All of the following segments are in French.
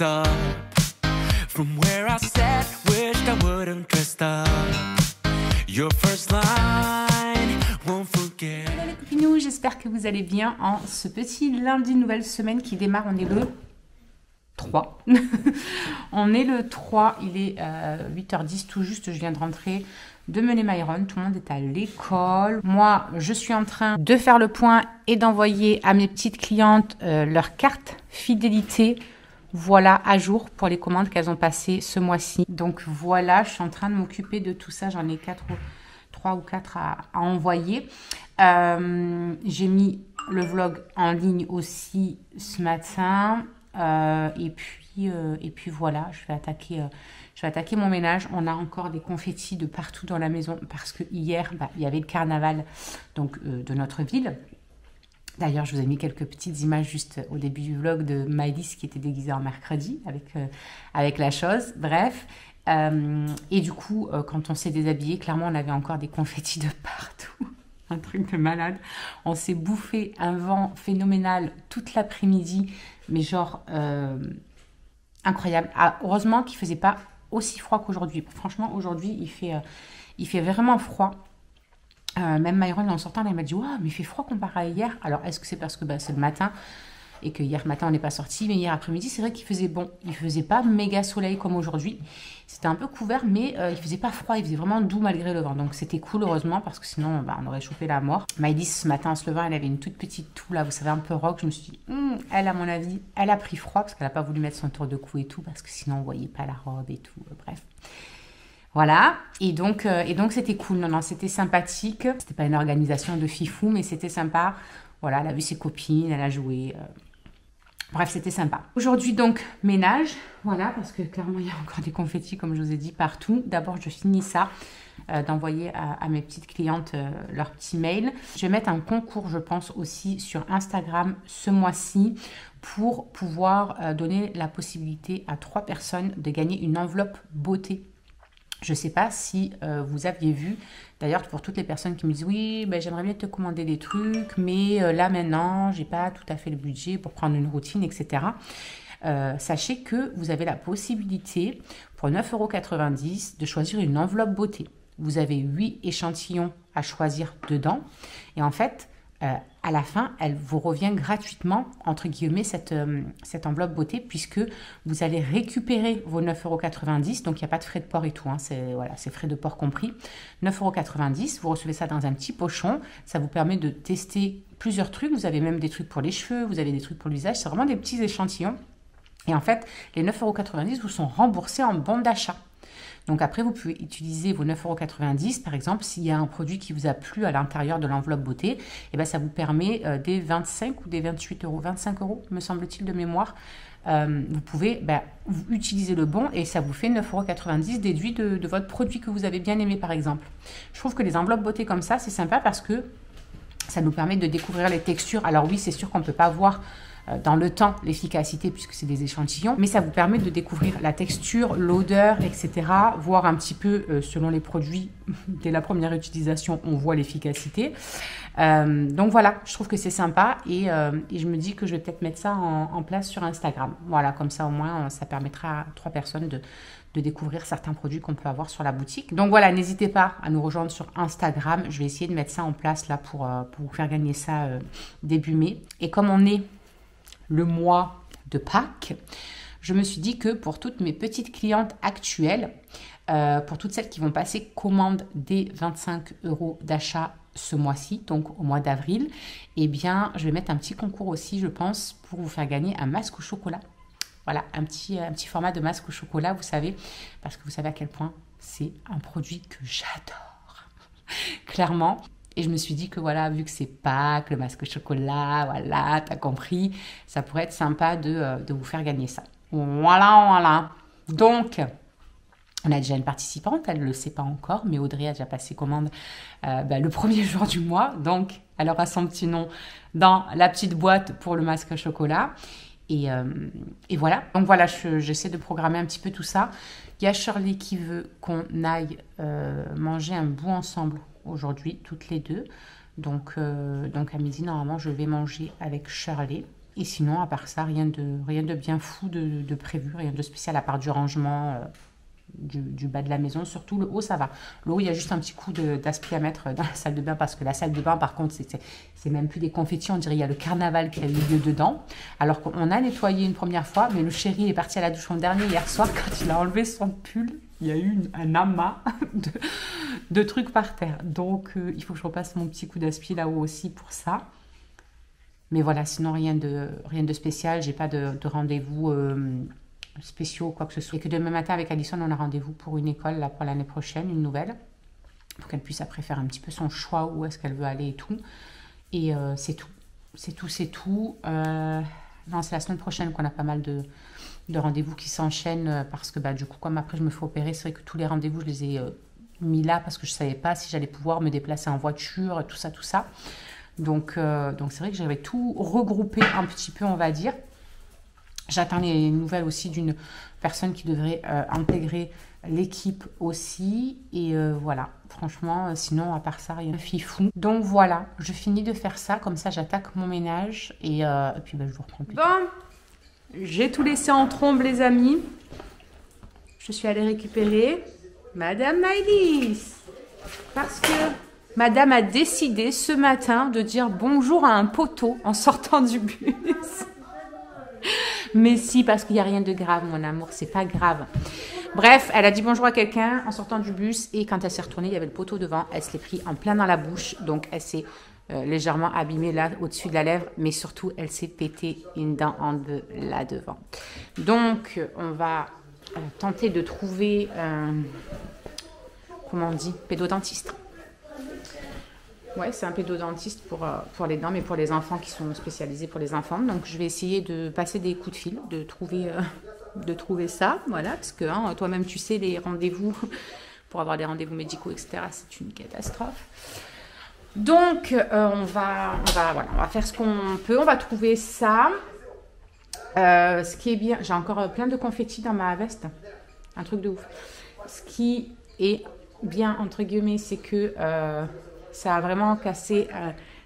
up. From where I sat, wished I wouldn't dressed up. Your first line, won't forget. Hello les copinous, j'espère que vous allez bien en ce petit lundi nouvelle semaine qui démarre. On est le 3. On est le 3, il est 8h10 tout juste, je viens de rentrer de mener Myron, tout le monde est à l'école. Moi, je suis en train de faire le point et d'envoyer à mes petites clientes leur carte fidélité. Voilà, à jour pour les commandes qu'elles ont passées ce mois-ci. Donc voilà, je suis en train de m'occuper de tout ça. J'en ai 3 ou 4 à envoyer. J'ai mis le vlog en ligne aussi ce matin. Et puis voilà, je vais attaquer mon ménage. On a encore des confettis de partout dans la maison parce que hier, il y avait le carnaval donc, de notre ville. D'ailleurs, je vous ai mis quelques petites images juste au début du vlog de Maëlys qui était déguisée en mercredi avec la chose. Bref, et du coup, quand on s'est déshabillé, clairement, on avait encore des confettis de partout. Un truc de malade. On s'est bouffé un vent phénoménal toute l'après-midi, mais genre incroyable. Ah, heureusement qu'il ne faisait pas aussi froid qu'aujourd'hui. Franchement, aujourd'hui, il fait vraiment froid. Même Myron, en sortant, elle m'a dit « Waouh, mais il fait froid comparé à hier. » Alors, est-ce que c'est parce que c'est le matin et que hier matin, on n'est pas sorti, mais hier après-midi, c'est vrai qu'il faisait bon. Il ne faisait pas méga soleil comme aujourd'hui. C'était un peu couvert, mais il ne faisait pas froid. Il faisait vraiment doux malgré le vent. Donc, c'était cool, heureusement, parce que sinon, on aurait chauffé la mort. Maëlys, ce matin, en se levant, elle avait une toute petite toux, là, vous savez, un peu rock. Je me suis dit, elle, à mon avis, elle a pris froid parce qu'elle n'a pas voulu mettre son tour de cou et tout, parce que sinon, on ne voyait pas la robe et tout. Bref. Voilà, et donc c'était cool, non, c'était sympathique. C'était pas une organisation de fifou, mais c'était sympa. Voilà, elle a vu ses copines, elle a joué. Bref, c'était sympa. Aujourd'hui, donc, ménage. Voilà, parce que clairement, il y a encore des confettis, comme je vous ai dit, partout. D'abord, je finis ça, d'envoyer à mes petites clientes leur petit mail. Je vais mettre un concours, je pense, aussi sur Instagram ce mois-ci pour pouvoir donner la possibilité à 3 personnes de gagner une enveloppe beauté. Je ne sais pas si vous aviez vu, d'ailleurs pour toutes les personnes qui me disent « Oui, j'aimerais bien te commander des trucs, mais là maintenant, je n'ai pas tout à fait le budget pour prendre une routine, etc. » Sachez que vous avez la possibilité, pour 9,90 € de choisir une enveloppe beauté. Vous avez 8 échantillons à choisir dedans. Et en fait, à la fin, elle vous revient gratuitement, entre guillemets, cette enveloppe beauté, puisque vous allez récupérer vos 9,90 €. Donc, il n'y a pas de frais de port et tout. Hein, c'est frais de port compris. 9,90 €. Vous recevez ça dans un petit pochon. Ça vous permet de tester plusieurs trucs. Vous avez même des trucs pour les cheveux. Vous avez des trucs pour l'usage. C'est vraiment des petits échantillons. Et en fait, les 9,90 € vous sont remboursés en bon d'achat. Donc après, vous pouvez utiliser vos 9,90 € par exemple, s'il y a un produit qui vous a plu à l'intérieur de l'enveloppe beauté, et ben ça vous permet des 25 ou des 28 €, 25 €, me semble-t-il de mémoire. Vous pouvez utiliser le bon et ça vous fait 9,90 € déduit de votre produit que vous avez bien aimé par exemple. Je trouve que les enveloppes beauté comme ça, c'est sympa parce que ça nous permet de découvrir les textures. Alors oui, c'est sûr qu'on ne peut pas voir dans le temps l'efficacité puisque c'est des échantillons, mais ça vous permet de découvrir la texture, l'odeur, etc. Voir un petit peu selon les produits, dès la première utilisation, on voit l'efficacité. Donc voilà, je trouve que c'est sympa et je me dis que je vais peut-être mettre ça en place sur Instagram. Voilà, comme ça au moins, ça permettra à 3 personnes de découvrir certains produits qu'on peut avoir sur la boutique. Donc voilà, n'hésitez pas à nous rejoindre sur Instagram. Je vais essayer de mettre ça en place là pour vous faire gagner ça début mai. Et comme on est le mois de Pâques, je me suis dit que pour toutes mes petites clientes actuelles, pour toutes celles qui vont passer commande des 25 € d'achat ce mois-ci, donc au mois d'avril, eh bien, je vais mettre un petit concours aussi, je pense, pour vous faire gagner un masque au chocolat. Voilà, un petit format de masque au chocolat, vous savez, parce que vous savez à quel point c'est un produit que j'adore, clairement. Et je me suis dit que voilà, vu que c'est Pâques, le masque au chocolat, voilà, t'as compris, ça pourrait être sympa de vous faire gagner ça. Voilà. Donc, on a déjà une participante, elle ne le sait pas encore, mais Audrey a déjà passé commande le premier jour du mois. Donc, elle aura son petit nom dans la petite boîte pour le masque au chocolat. Et voilà. Donc voilà, j'essaie de programmer un petit peu tout ça. Il y a Shirley qui veut qu'on aille manger un bout ensemble aujourd'hui, toutes les deux. Donc à midi, normalement, je vais manger avec Shirley. Et sinon, à part ça, rien de bien fou de prévu, rien de spécial à part du rangement du bas de la maison. Surtout le haut, ça va. Le haut, il y a juste un petit coup d'aspi à mettre dans la salle de bain parce que la salle de bain, par contre, c'est même plus des confettis. On dirait il y a le carnaval qui a eu lieu dedans. Alors qu'on a nettoyé une première fois, mais le chéri est parti à la douche en dernier hier soir. Quand il a enlevé son pull, il y a eu un amas de trucs par terre. Donc, il faut que je repasse mon petit coup d'aspi là-haut aussi pour ça. Mais voilà, sinon rien de spécial. J'ai pas de rendez-vous spéciaux, quoi que ce soit. Et que demain matin avec Alison, on a rendez-vous pour une école là, pour l'année prochaine, une nouvelle. Pour qu'elle puisse après faire un petit peu son choix, où est-ce qu'elle veut aller et tout. Et c'est tout. C'est tout. Non, c'est la semaine prochaine qu'on a pas mal de rendez-vous qui s'enchaînent parce que du coup, comme après je me fais opérer, c'est vrai que tous les rendez-vous, je les ai mis là parce que je savais pas si j'allais pouvoir me déplacer en voiture, tout ça. Donc c'est vrai que j'avais tout regroupé un petit peu, on va dire. J'attends les nouvelles aussi d'une personne qui devrait intégrer l'équipe aussi. Et voilà, franchement, sinon, à part ça, rien de fifou. Donc voilà, je finis de faire ça. Comme ça, j'attaque mon ménage. Et puis, je vous reprends plus tard. Bon, j'ai tout laissé en trombe, les amis. Je suis allée récupérer Madame Maëlys. Parce que Madame a décidé ce matin de dire bonjour à un poteau en sortant du bus. Mais si, parce qu'il n'y a rien de grave, mon amour, c'est pas grave. Bref, elle a dit bonjour à quelqu'un en sortant du bus et quand elle s'est retournée, il y avait le poteau devant. Elle se l'est pris en plein dans la bouche, donc elle s'est légèrement abîmée là au-dessus de la lèvre, mais surtout, elle s'est pété une dent en deux là devant. Donc, on va tenter de trouver, comment on dit, pédodontiste. Ouais, c'est un pédodontiste pour les dents, mais pour les enfants qui sont spécialisés pour les enfants. Donc, je vais essayer de passer des coups de fil, de trouver ça. Voilà, parce que toi-même, tu sais, les rendez-vous, pour avoir des rendez-vous médicaux, etc., c'est une catastrophe. Donc, on va faire ce qu'on peut. On va trouver ça. Ce qui est bien, j'ai encore plein de confettis dans ma veste. Un truc de ouf. Ce qui est bien, entre guillemets, c'est que ça a vraiment cassé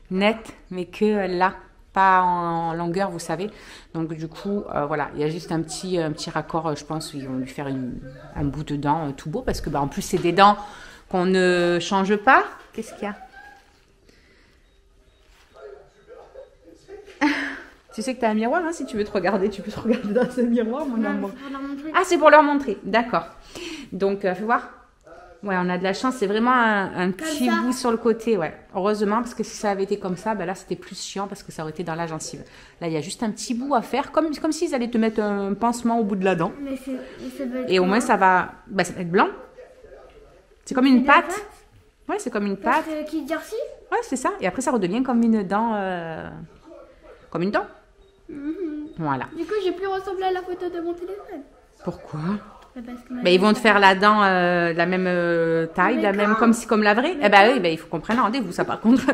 net, mais que là, pas en longueur, vous savez. Donc, du coup, voilà, il y a juste un petit raccord, je pense, où ils vont lui faire un bout de dent tout beau, parce que, en plus, c'est des dents qu'on ne change pas. Qu'est-ce qu'il y a? Tu sais que tu as un miroir, hein, si tu veux te regarder, tu peux te regarder dans ce miroir, mon amour. Ah, c'est pour leur montrer, d'accord. Donc, fais voir. Ouais, on a de la chance, c'est vraiment un petit bout sur le côté, ouais. Heureusement, parce que si ça avait été comme ça, là, c'était plus chiant parce que ça aurait été dans la gencive. Là, il y a juste un petit bout à faire, comme s'ils allaient te mettre un pansement au bout de la dent. Mais ça va être et au moins, ça va être blanc. C'est comme une pâte. Ouais, c'est comme une pâte. Qui durcit. Ouais, c'est ça. Et après, ça redevient comme une dent. Comme une dent. Voilà. Du coup, j'ai plus ressemblé à la photo de mon téléphone. Pourquoi? Parce que ils vont te faire la dent la même taille, la même comme la vraie. Oui, il faut qu'on prenne rendez-vous, ça par contre.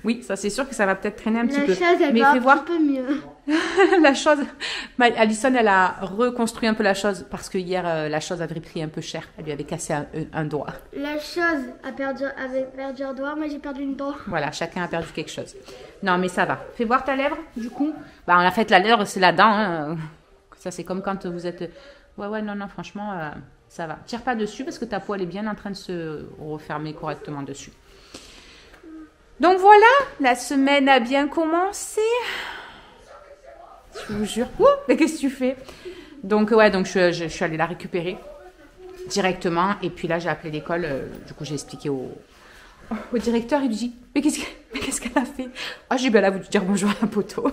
Oui, ça c'est sûr que ça va peut-être traîner un petit peu. La chose, elle va un peu mieux. La chose. Alison, elle a reconstruit un peu la chose parce que hier, la chose avait pris un peu cher. Elle lui avait cassé un doigt. La chose avait perdu un doigt, moi j'ai perdu une dent. Voilà, chacun a perdu quelque chose. Non, mais ça va. Fais voir ta lèvre, du coup. On a fait la lèvre, c'est la dent. Hein. Ça, c'est comme quand vous êtes... Ouais, non, franchement, ça va. Tire pas dessus parce que ta peau, elle est bien en train de se refermer correctement dessus. Donc voilà, la semaine a bien commencé. Je vous jure. Ouh, mais qu'est-ce que tu fais? Donc, je suis allée la récupérer directement. Et puis là, j'ai appelé l'école. Du coup, j'ai expliqué au directeur. Il lui dit, mais qu'est-ce qu'elle a fait? J'ai bien là, vous dire bonjour à la poteau.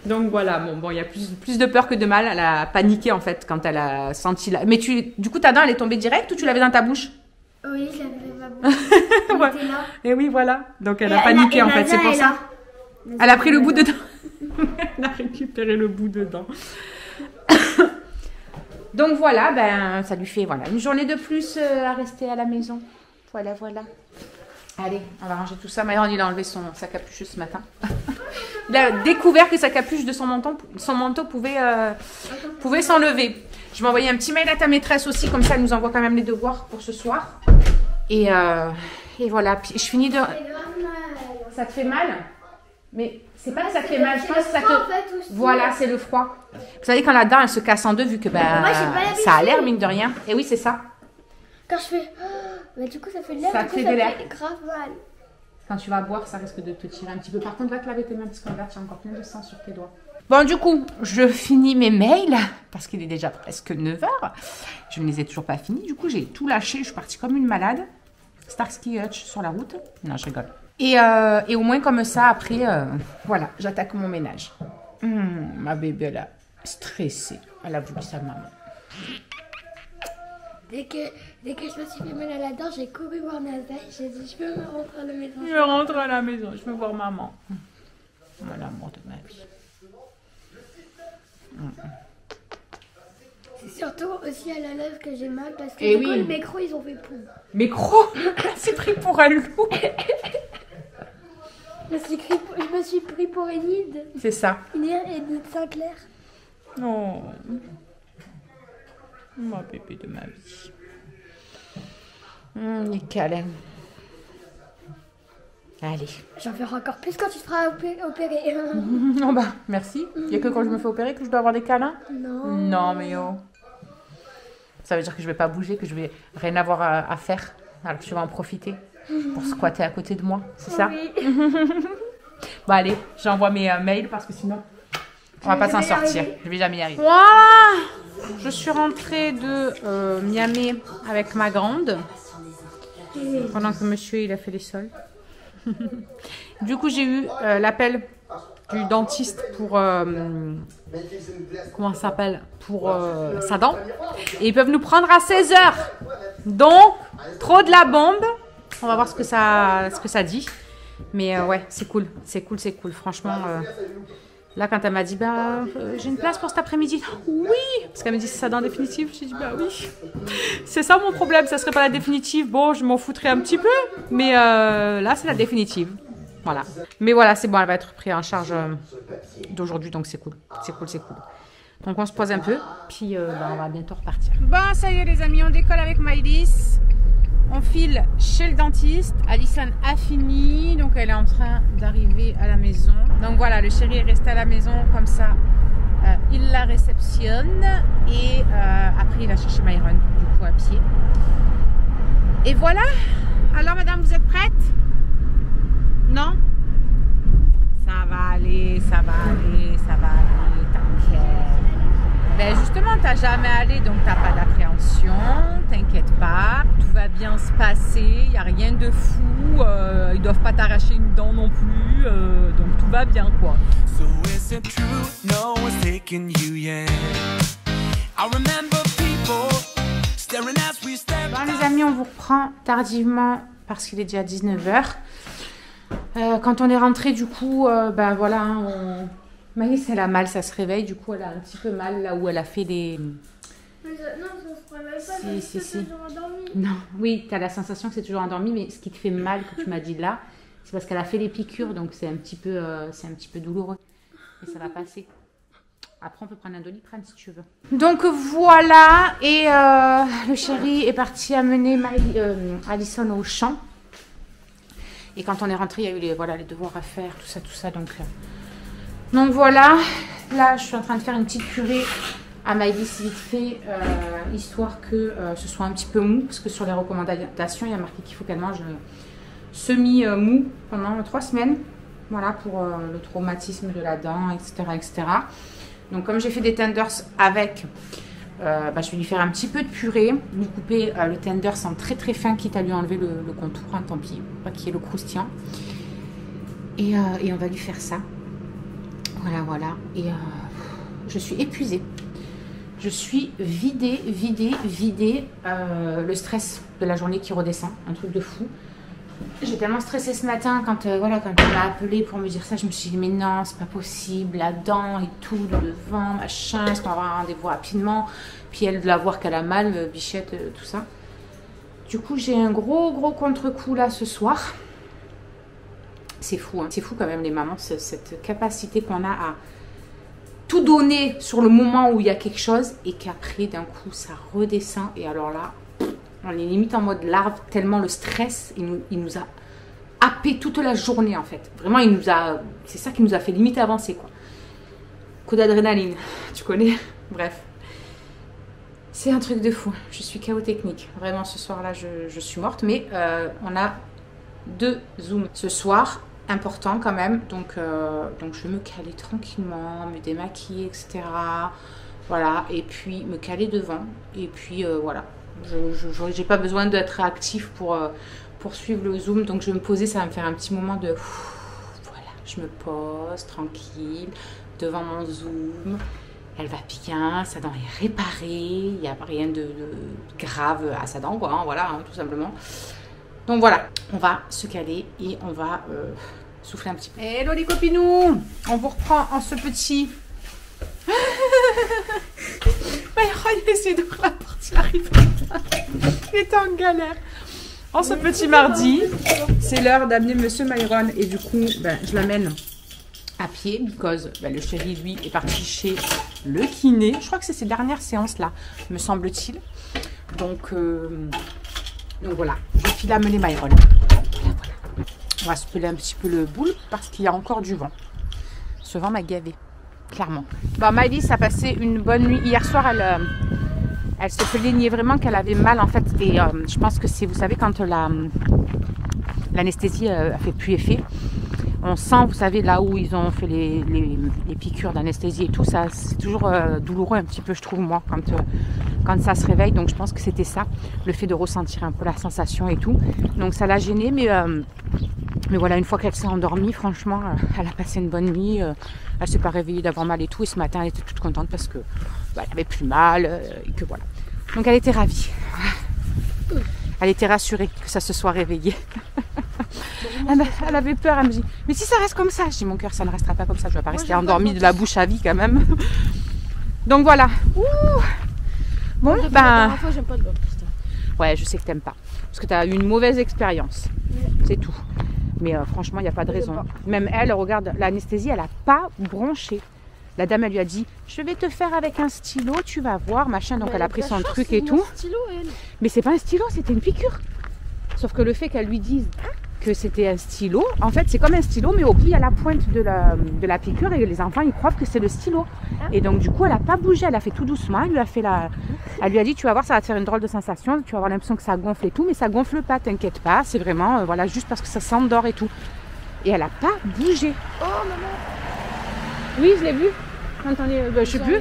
Donc voilà, bon, il y a plus de peur que de mal. Elle a paniqué en fait quand elle a senti la... Mais du coup, ta dent, elle est tombée direct ou tu l'avais dans ta bouche? Oui, je l'avais dans ma bouche. Ouais. Elle était là. Et oui, voilà. Donc elle a paniqué en fait, c'est pour ça. Elle a pris le bout de dent. Elle a récupéré le bout de dent. Donc voilà, ça lui fait une journée de plus à rester à la maison. Voilà. Allez, on va ranger tout ça. Myron, il a enlevé sa capuche ce matin. Il a découvert que sa capuche de son manteau pouvait s'enlever. Je vais envoyer un petit mail à ta maîtresse aussi, comme ça elle nous envoie quand même les devoirs pour ce soir. Et voilà, puis je finis de... Ça te fait mal? Mais c'est pas que ça fait mal, je pense que ça te... En fait, aussi. Voilà, c'est le froid. Vous savez, quand la dent, elle se casse en deux, vu que Moi, j'ai pas l'habitude. ça a l'air, mine de rien. Et oui, c'est ça. Quand je fais. Mais du coup, ça fait de l'air. Ça du te coup, fait ça de l'air. fait grave mal. Quand tu vas boire, ça risque de te tirer un petit peu. Par contre, va te laver tes mains, parce que là, tu as encore plein de sang sur tes doigts. Bon, du coup, je finis mes mails, parce qu'il est déjà presque 9h. Je ne les ai toujours pas finis. Du coup, j'ai tout lâché. Je suis partie comme une malade. Starsky Hutch sur la route. Non, je rigole. Et au moins, comme ça, après, voilà, j'attaque mon ménage. Ma bébé, elle a stressé. Elle a voulu sa maman. Dès que je me suis fait mal à la dent, j'ai couru voir Nasa. J'ai dit, je veux rentrer à la maison. Je rentre à la maison, je veux voir maman. L'amour de ma vie. C'est surtout aussi à la lèvre que j'ai mal parce que Eh du coup, oui. le micro, ils ont fait poum. Micro, c'est pris pour un loup. Je me suis pris pour Enid. C'est ça. Enid Sinclair. Non. Ma bébé de ma vie. Les câlins. Allez. J'en ferai encore plus quand tu te feras opérer. Oh bah, merci. Il n'y a que quand je me fais opérer que je dois avoir des câlins? Non. Non, mais oh. Ça veut dire que je vais pas bouger, que je vais rien avoir à faire. Alors que tu vas en profiter pour squatter à côté de moi, c'est ça? Oui. Bon allez, j'envoie mes mails parce que sinon on va pas s'en vais jamais y sortir. arriver. Je vais jamais y arriver. Voilà. Je suis rentrée de Miami avec ma grande pendant que monsieur il a fait les sols. Du coup j'ai eu l'appel du dentiste pour comment ça s'appelle, pour sa dent, et ils peuvent nous prendre à 16h. Donc trop de la bombe. On va voir ce que ça dit. Mais ouais, c'est cool. Franchement, là, quand elle m'a dit, j'ai une place pour cet après-midi. Oui, parce qu'elle me dit, c'est sa dent définitive. J'ai dit, oui. C'est ça mon problème, ça serait pas la définitive. Bon, je m'en foutrais un petit peu. Mais là, c'est la définitive. Voilà. Mais voilà, c'est bon, elle va être prise en charge d'aujourd'hui. Donc, c'est cool. Donc, on se pose un peu. Puis, on va bientôt repartir. Bon, ça y est, les amis, on décolle avec Maëlys. On file chez le dentiste. Alison a fini, donc elle est en train d'arriver à la maison. Donc voilà, le chéri est resté à la maison, comme ça, il la réceptionne. Et après, il va chercher Myron, du coup, à pied. Et voilà. Alors, madame, vous êtes prête? Non? Ça va aller, t'inquiète. Ben justement, t'as jamais allé, donc t'as pas d'appréhension, t'inquiète pas, tout va bien se passer, il n'y a rien de fou, ils doivent pas t'arracher une dent non plus, donc tout va bien quoi. So is it true? No one's taking you yet. I remember people staring as we step. Bon les amis, on vous reprend tardivement parce qu'il est déjà 19h. Quand on est rentré du coup, ben voilà, Maëlys elle a mal, ça se réveille, du coup elle a un petit peu mal là où elle a fait des... Non, ça se réveille pas. Si. Non, oui, tu as la sensation que c'est toujours endormi, mais ce qui te fait mal, que tu m'as dit là, c'est parce qu'elle a fait les piqûres, donc c'est un petit peu douloureux. Et ça va passer. Après, on peut prendre un Doliprane si tu veux. Donc voilà, et le chéri est parti amener Alison au champ. Et quand on est rentré, il y a eu les devoirs à faire, tout ça. Donc voilà, là je suis en train de faire une petite purée à Maëlys vite fait, histoire que ce soit un petit peu mou, parce que sur les recommandations, il y a marqué qu'il faut qu'elle mange semi-mou pendant 3 semaines. Voilà, pour le traumatisme de la dent, etc. Donc comme j'ai fait des tenders avec, je vais lui faire un petit peu de purée, lui couper le tender en très très fin, quitte à lui enlever le contour, hein, tant pis, pas qu'il y ait le croustillant. Et on va lui faire ça. Voilà. Et je suis épuisée. Je suis vidée. Le stress de la journée qui redescend, un truc de fou. J'ai tellement stressé ce matin quand elle m'a appelé pour me dire ça. Je me suis dit mais non, c'est pas possible, la dent et tout, le devant, machin, est-ce qu'on va avoir un rendez-vous rapidement? Puis elle de la voir qu'elle a mal, bichette, tout ça. Du coup j'ai un gros contre-coup là ce soir. C'est fou, hein. C'est fou quand même les mamans, cette capacité qu'on a à tout donner sur le moment où il y a quelque chose et qu'après d'un coup ça redescend et alors là on est limite en mode larve tellement le stress il nous a happé toute la journée en fait. Vraiment, c'est ça qui nous a fait limite avancer quoi. Coup d'adrénaline, tu connais? Bref. C'est un truc de fou. Je suis KO technique. Vraiment, ce soir-là, je suis morte. Mais on a 2 zooms ce soir. Important quand même. Donc je vais me caler tranquillement, me démaquiller, etc. Voilà. Et puis, me caler devant. Et puis, voilà. Je n'ai pas besoin d'être actif pour suivre le zoom. Donc, je vais me poser. Ça va me faire un petit moment de... Voilà. Je me pose tranquille devant mon zoom. Elle va bien, sa dent est réparée, il n'y a rien de grave à sa dent, quoi, hein, voilà, hein, tout simplement. Donc voilà, on va se caler et on va souffler un petit peu. Hello les copinous, on vous reprend en ce petit... Il essaie d'ouvrir la porte, il arrive pas. Il est en galère. En ce petit mardi, c'est l'heure d'amener Monsieur Myron et du coup, je l'amène à pied, because le chéri lui est parti chez le kiné. Je crois que c'est ses dernières séances là, me semble-t-il. Donc voilà, je file amener Myron. Voilà. On va se peler un petit peu le boule parce qu'il y a encore du vent. Ce vent m'a gavé, clairement. Bon, Maëlys a passé une bonne nuit. Hier soir, elle se plaignait vraiment qu'elle avait mal en fait. Et je pense que c'est, vous savez, quand l'anesthésie a fait plus effet. On sent, vous savez, là où ils ont fait les piqûres d'anesthésie et tout, ça c'est toujours douloureux un petit peu, je trouve, moi, quand ça se réveille. Donc je pense que c'était ça, le fait de ressentir un peu la sensation et tout. Donc ça l'a gênée, mais voilà, une fois qu'elle s'est endormie, franchement, elle a passé une bonne nuit. Elle s'est pas réveillée d'avoir mal et tout. Et ce matin, elle était toute contente parce que elle avait plus mal et que voilà. Donc elle était ravie. Elle était rassurée que ça se soit réveillé. Elle avait peur, elle me dit mais si ça reste comme ça, je dis mon cœur ça ne restera pas comme ça, je ne vais pas rester endormie de la bouche à vie quand même. Donc voilà. Ouh. Bon la dernière fois, j'aime pas le dentiste. Ouais, je sais que t'aimes pas parce que tu as eu une mauvaise expérience, c'est tout. Mais franchement il n'y a pas de raison. Même elle, regarde, l'anesthésie elle a pas bronché. La dame elle lui a dit je vais te faire avec un stylo, tu vas voir machin. Donc elle a pris son truc et tout. Stylo, mais c'est pas un stylo, c'était une piqûre. Sauf que le fait qu'elle lui dise que c'était un stylo, en fait c'est comme un stylo mais au bout il y a la pointe de la piqûre et les enfants ils croient que c'est le stylo. Et donc du coup elle a pas bougé, elle a fait tout doucement, elle lui a dit tu vas voir ça va te faire une drôle de sensation, tu vas avoir l'impression que ça gonfle et tout, mais ça gonfle pas, t'inquiète pas, c'est vraiment voilà juste parce que ça s'endort et tout. Et elle a pas bougé. Oh maman. Oui je l'ai vu. Quand on est, je sais plus.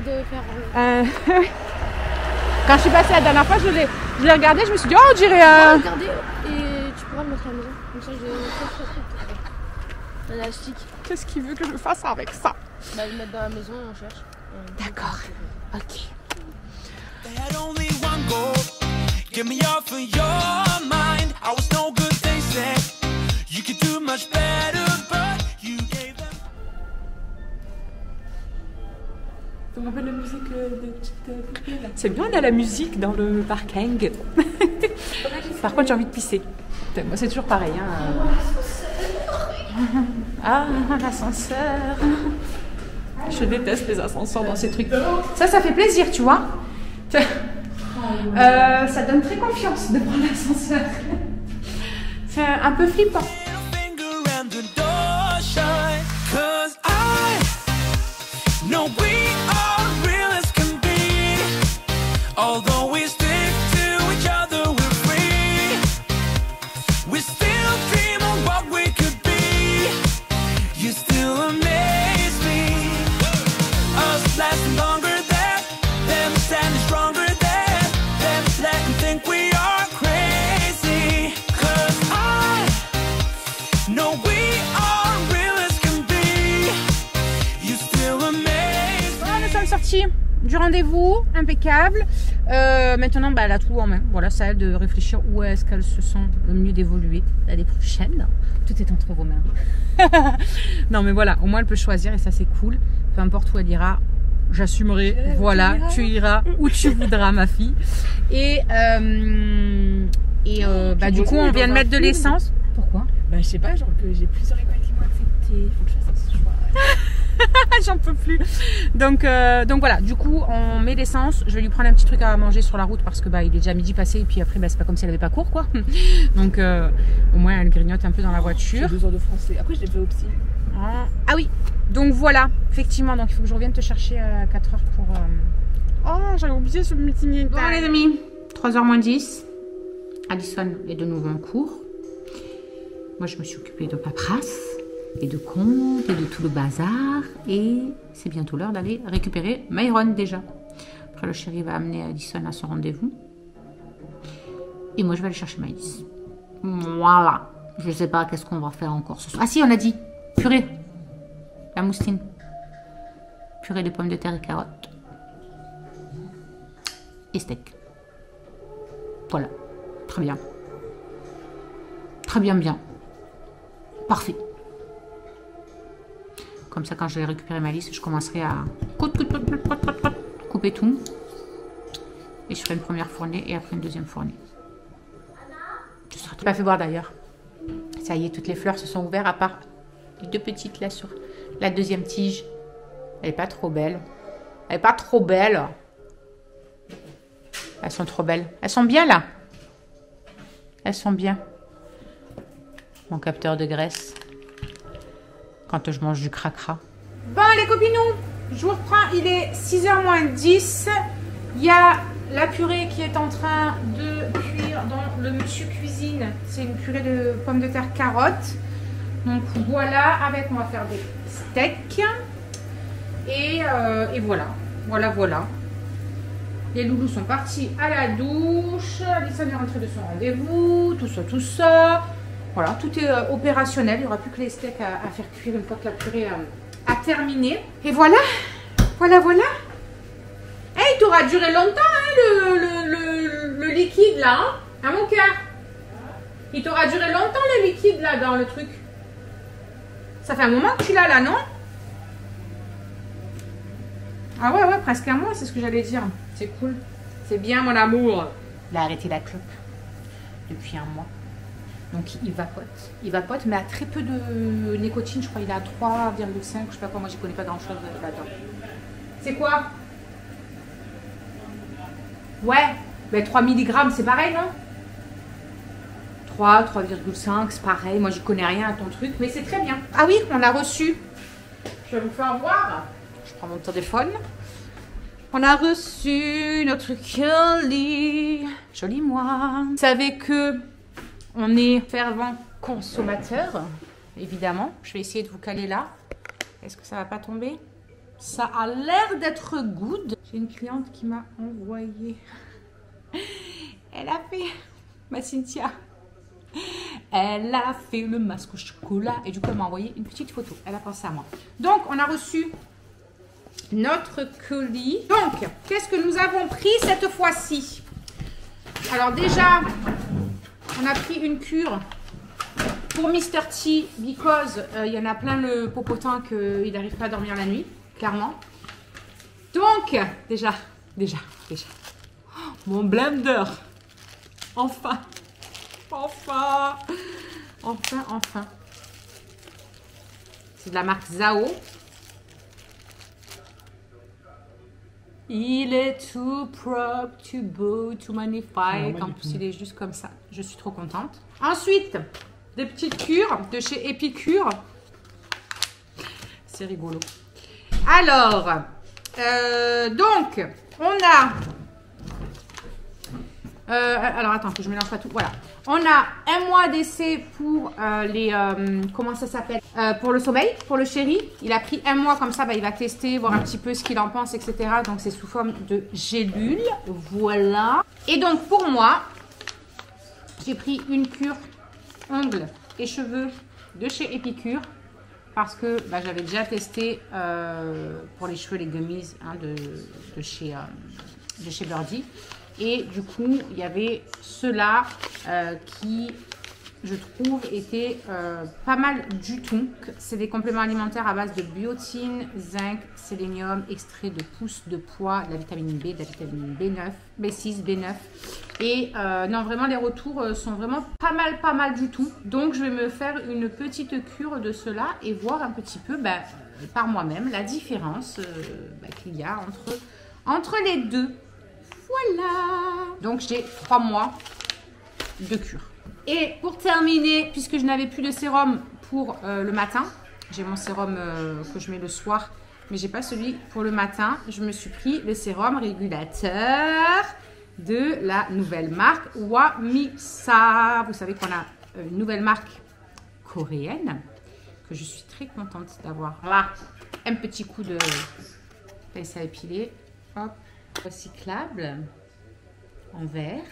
Quand je suis passée la dernière fois je l'ai regardé, je me suis dit oh on dirait regardez et tu pourras le mettre à la maison. Comme ça, je élastique. Qu'est-ce qu'il veut que je fasse avec ça? Bah, le mettre dans la maison et on cherche. D'accord. Ok. On veut la musique de petite poupée là. C'est bien, on a la musique dans le parking. Par contre, j'ai envie de pisser. Moi, c'est toujours pareil. Hein. Ah, l'ascenseur. Je déteste les ascenseurs dans ces trucs. Ça fait plaisir, tu vois. Ça donne très confiance de prendre l'ascenseur. C'est un peu flippant. Du rendez-vous, impeccable. Maintenant, elle a tout en main. Voilà, ça aide de réfléchir où est-ce qu'elle se sent le mieux d'évoluer l'année prochaine. Tout est entre vos mains. Non, mais voilà, au moins elle peut choisir et ça c'est cool. Peu importe où elle ira, j'assumerai. Voilà, tu iras où tu voudras, ma fille. Et du coup, on vient de mettre de l'essence. Pourquoi? Je sais pas, genre que j'ai plusieurs écoles qui m'ont accepté. Il faut que je fasse un choix. J'en peux plus. Donc voilà, du coup, on met l'essence. Je vais lui prendre un petit truc à manger sur la route parce que il est déjà midi passé et puis après, c'est pas comme si elle avait pas cours, quoi. Donc au moins, elle grignote un peu dans la voiture. 2 heures de français. Après, je l'ai fait au psy. Ah oui, donc voilà, effectivement, donc il faut que je revienne te chercher à 4h pour... Oh, j'avais oublié ce meeting. Bon les amis, 3h moins 10. Addison est de nouveau en cours. Moi, je me suis occupée de paperasse et de comptes et de tout le bazar. Et c'est bientôt l'heure d'aller récupérer Myron déjà. Après, le chéri va amener Addison à son rendez-vous. Et moi, je vais aller chercher Maïs. Voilà. Je sais pas qu'est-ce qu'on va faire encore ce soir. Ah si, on a dit purée. La moustine. Purée de pommes de terre et carottes. Et steak. Voilà. Très bien. Très bien, bien. Parfait. Comme ça, quand je vais récupérer ma liste, je commencerai à couper tout. Et je ferai une première fournée et après une deuxième fournée. Je serai tout à fait voir d'ailleurs. Ça y est, toutes les fleurs se sont ouvertes à part les 2 petites là sur la deuxième tige. Elle n'est pas trop belle. Elle n'est pas trop belle. Elles sont trop belles. Elles sont bien là. Elles sont bien. Mon capteur de graisse. Quand je mange du cracra. Bon les copinous, je vous reprends. Il est 6h moins 10. Il y a la purée qui est en train de cuire dans le monsieur cuisine. C'est une purée de pommes de terre carottes. Donc voilà, avec on va faire des steaks. Et voilà. Voilà. Les loulous sont partis à la douche. Addison est rentrée de son rendez-vous. Tout ça. Voilà, tout est opérationnel. Il n'y aura plus que les steaks à faire cuire une fois que la purée a terminé. Et voilà. Il t'aura duré longtemps, hein, le liquide là, hein, mon cœur. Il t'aura duré longtemps le liquide là dans le truc. Ça fait un moment que tu l'as là, non? Ah ouais, presque un mois, c'est ce que j'allais dire. C'est cool. C'est bien, mon amour. Il a arrêté la clope depuis un mois. Donc il vapote, mais à très peu de nicotine. Je crois qu'il est à 3,5, je sais pas quoi. Moi, je connais pas grand chose là-dedans. C'est quoi? Ouais, mais 3 mg, c'est pareil, non? 3,5, c'est pareil. Moi, j'y connais rien à ton truc, mais c'est très bien. Ah oui, on a reçu. Je vais vous faire voir. Je prends mon téléphone. On a reçu notre colis. Joli moi. Vous savez que on est fervent consommateur, évidemment. Je vais essayer de vous caler là. Est-ce que ça va pas tomber? Ça a l'air d'être good. J'ai une cliente qui m'a envoyé. Elle a fait, ma Cynthia, elle a fait le masque au chocolat et du coup elle m'a envoyé une petite photo. Elle a pensé à moi. Donc on a reçu notre colis. Donc qu'est-ce que nous avons pris cette fois-ci? Alors déjà, on a pris une cure pour Mr. T because il y en a plein le popotin qu'il n'arrive pas à dormir la nuit. Clairement. Donc, déjà. Oh, mon blender. Enfin. C'est de la marque Zao. Il est tout propre, tout beau, tout magnifique. En plus, il est juste comme ça. Je suis trop contente. Ensuite, des petites cures de chez Epicure. C'est rigolo. Alors, donc, on a... alors, attends, que je mélange pas tout. Voilà. On a un mois d'essai pour les... comment ça s'appelle? Pour le sommeil, pour le chéri. Il a pris un mois comme ça, il va tester, voir un petit peu ce qu'il en pense, etc. Donc, c'est sous forme de gélule. Voilà. Et donc, pour moi, j'ai pris une cure ongles et cheveux de chez Epicure. Parce que j'avais déjà testé pour les cheveux les gummies hein, de chez Birdie. Et du coup, il y avait ceux-là qui, je trouve, étaient pas mal du tout. C'est des compléments alimentaires à base de biotine, zinc, sélénium, extrait de pousse de pois, de la vitamine B, de la vitamine B9, B6, B9. Et non, vraiment, les retours sont vraiment pas mal du tout. Donc, je vais me faire une petite cure de cela et voir un petit peu par moi-même la différence qu'il y a entre les deux. Voilà. Donc j'ai 3 mois de cure. Et pour terminer, puisque je n'avais plus de sérum pour le matin, j'ai mon sérum que je mets le soir, mais j'ai pas celui pour le matin, je me suis pris le sérum régulateur de la nouvelle marque Wamisa. Vous savez qu'on a une nouvelle marque coréenne que je suis très contente d'avoir. Là, un petit coup de pince à épiler. Hop, recyclable en verre.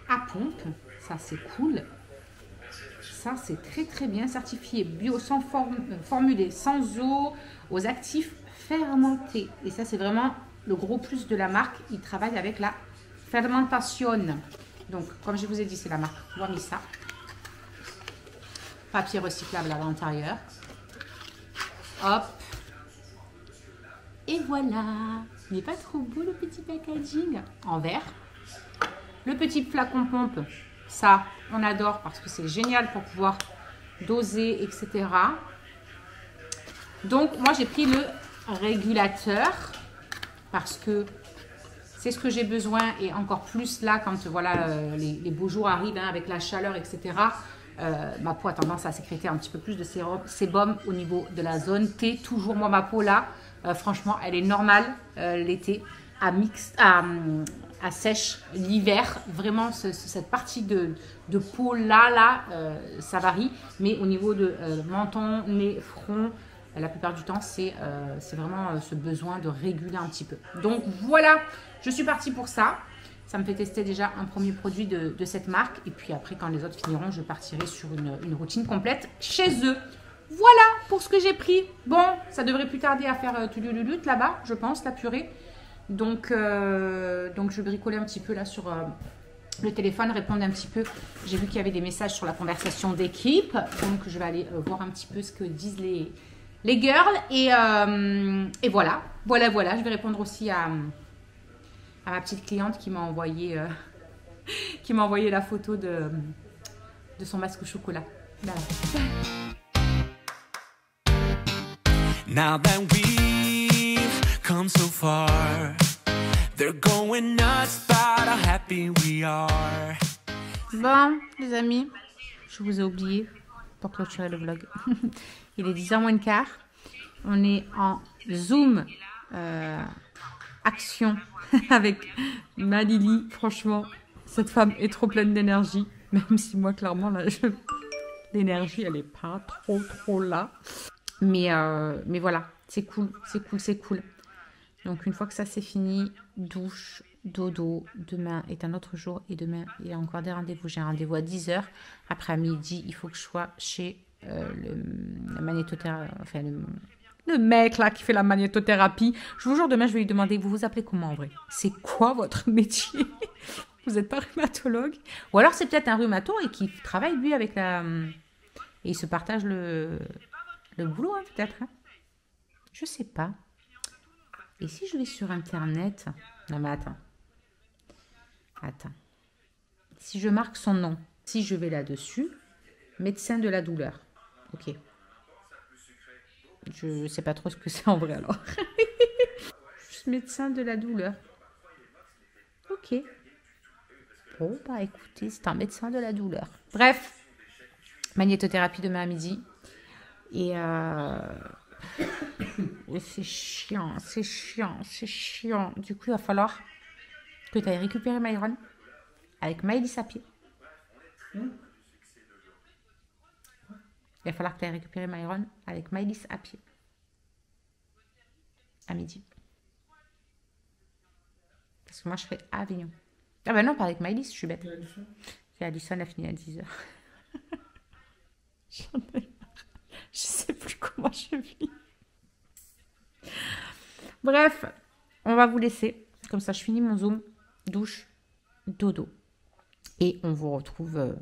À pompe, ça c'est cool. Ça c'est très bien certifié bio, sans formulé, sans eau, aux actifs fermentés. Et ça c'est vraiment le gros plus de la marque. Ils travaillent avec la fermentation. Donc comme je vous ai dit, c'est la marque Wamisa. Papier recyclable à l'intérieur. Hop. Et voilà. Il n'est pas trop beau le petit packaging en verre. Le petit flacon pompe, ça, on adore parce que c'est génial pour pouvoir doser, etc. Donc, moi, j'ai pris le régulateur parce que c'est ce que j'ai besoin et encore plus là, quand voilà, les beaux jours arrivent avec la chaleur, etc. Ma peau a tendance à sécréter un petit peu plus de sébum au niveau de la zone T. Toujours, moi, ma peau là, franchement, elle est normale l'été, à sèche l'hiver. Vraiment, cette partie de peau là, ça varie. Mais au niveau de menton, nez, front, la plupart du temps, c'est vraiment ce besoin de réguler un petit peu. Donc voilà, je suis partie pour ça. Ça me fait tester déjà un premier produit de cette marque. Et puis après, quand les autres finiront, je partirai sur une routine complète chez eux. Voilà pour ce que j'ai pris. Bon, ça devrait plus tarder à faire tulululut là-bas, je pense, la purée. Donc je vais bricoler un petit peu là sur le téléphone, répondre un petit peu. J'ai vu qu'il y avait des messages sur la conversation d'équipe. Donc je vais aller voir un petit peu ce que disent les girls. Et voilà. Je vais répondre aussi à ma petite cliente qui m'a envoyé la photo de son masque au chocolat. Voilà. Now that we've come so far, they're going nuts about how happy we are. Bon, les amis, je vous ai oublié pour clôturer le vlog. Il est 10h moins le quart. On est en Zoom action avec Malili. Franchement, cette femme est trop pleine d'énergie. Même si moi, clairement, l'énergie, elle n'est pas trop là. Mais voilà, c'est cool. Donc, une fois que ça c'est fini, douche, dodo. Demain est un autre jour. Et demain, il y a encore des rendez-vous. J'ai un rendez-vous à 10h. Après, à midi, il faut que je sois chez le magnétothérapie. Enfin, le mec là qui fait la magnétothérapie. Je vous jure, demain, je vais lui demander, vous vous appelez comment en vrai? C'est quoi votre métier? Vous n'êtes pas rhumatologue? Ou alors, c'est peut-être un rhumato et qui travaille, lui, avec la... Et il se partage le boulot, hein, peut-être. Hein, je sais pas. Et si je vais sur Internet... Non, mais attends. Si je marque son nom, si je vais là-dessus, médecin de la douleur. Ok. Je sais pas trop ce que c'est en vrai, alors. Juste médecin de la douleur. Ok. Bon, bah écoutez, c'est un médecin de la douleur. Bref. Magnétothérapie demain à midi. Et c'est chiant. Du coup, il va falloir que tu ailles récupérer Myron avec Maëlys à pied. Il va falloir que tu ailles récupérer Myron avec Maëlys à pied. À midi. Parce que moi, je serai à Avignon. Ah ben non, pas avec Maëlys, je suis bête. Et Alison a fini à 10h. J'en ai marre. Je sais plus comment je vis. Bref, on va vous laisser. Comme ça, je finis mon Zoom. Douche, dodo. Et on vous retrouve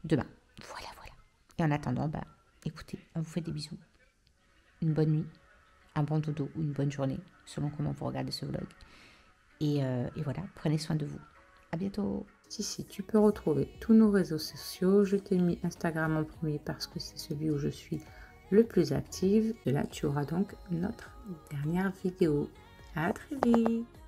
demain. Voilà. Et en attendant, bah, écoutez, on vous fait des bisous. Une bonne nuit, un bon dodo ou une bonne journée, selon comment vous regardez ce vlog. Et voilà, prenez soin de vous. À bientôt. Ici, tu peux retrouver tous nos réseaux sociaux. Je t'ai mis Instagram en premier parce que c'est celui où je suis le plus active. Et là, tu auras donc notre dernière vidéo. À très vite!